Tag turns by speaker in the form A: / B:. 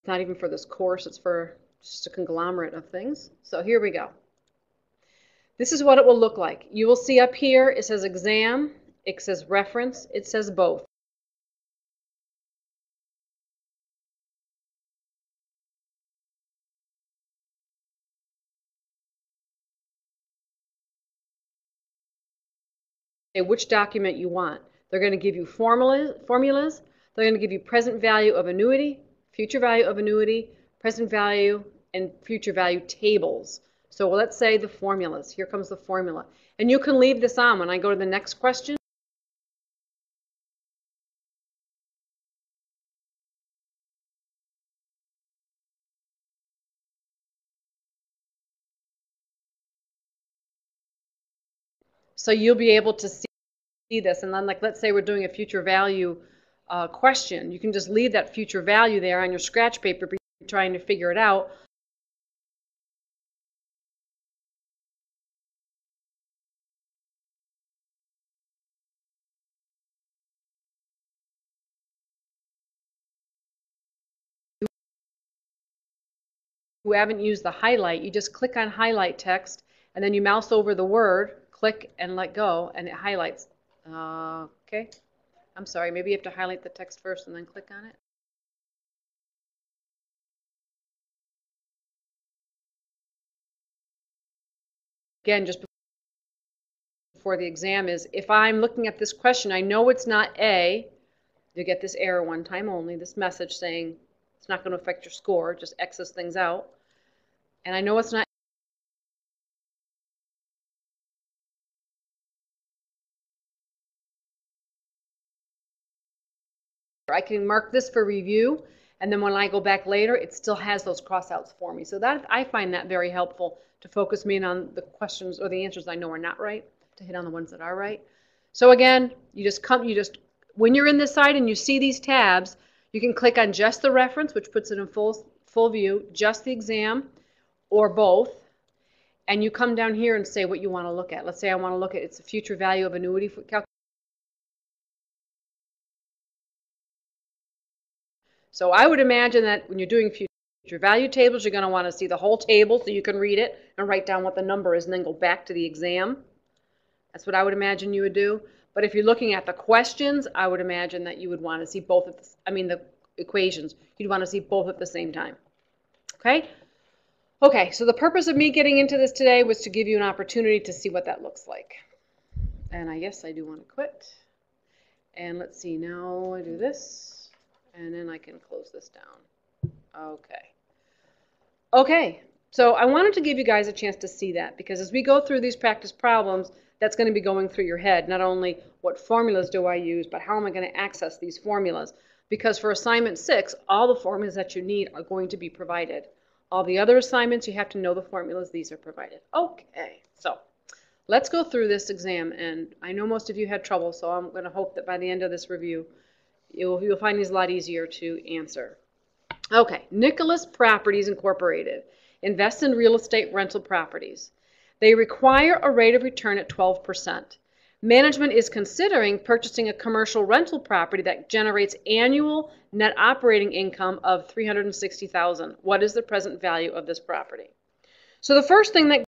A: not even for this course, it's for just a conglomerate of things. So here we go. This is what it will look like. You will see up here, it says exam, it says reference, it says both. Which document you want. They're going to give you formulas. They're going to give you present value of annuity, future value of annuity, present value, and future value tables. So let's say the formulas. Here comes the formula. And you can leave this on when I go to the next question. So you'll be able to see this. And then, like, let's say we're doing a future value question. You can just leave that future value there on your scratch paper, but you're trying to figure it out. Who haven't used the highlight, you just click on highlight text, and then you mouse over the word, click and let go, and it highlights. Okay, I'm sorry, maybe you have to highlight the text first and then click on it. Again, just before the exam is, if I'm looking at this question, I know it's not A, you get this error one time only, this message saying it's not going to affect your score, just X's things out. And I know it's not I can mark this for review, and then when I go back later, it still has those crossouts for me. So that I find that very helpful to focus me in on the questions or the answers I know are not right, to hit on the ones that are right. So again, when you're in this site and you see these tabs, you can click on just the reference, which puts it in full view, just the exam, or both, and you come down here and say what you want to look at. Let's say I want to look at it's the future value of annuity calculation. So I would imagine that when you're doing future value tables, you're going to want to see the whole table so you can read it and write down what the number is and then go back to the exam. That's what I would imagine you would do. But if you're looking at the questions, I would imagine that you would want to see both the equations. You'd want to see both at the same time. Okay? Okay, so the purpose of me getting into this today was to give you an opportunity to see what that looks like. And I guess I do want to quit. And let's see, now I do this. And then I can close this down. Okay. Okay, so I wanted to give you guys a chance to see that, because as we go through these practice problems, that's going to be going through your head. Not only what formulas do I use, but how am I going to access these formulas? Because for assignment 6, all the formulas that you need are going to be provided. All the other assignments, you have to know the formulas. These are provided. Okay, so let's go through this exam. And I know most of you had trouble, so I'm going to hope that by the end of this review, you'll find these a lot easier to answer. Okay, Nicholas Properties Incorporated invests in real estate rental properties. They require a rate of return at 12%. Management is considering purchasing a commercial rental property that generates annual net operating income of $360,000. What is the present value of this property? So the first thing that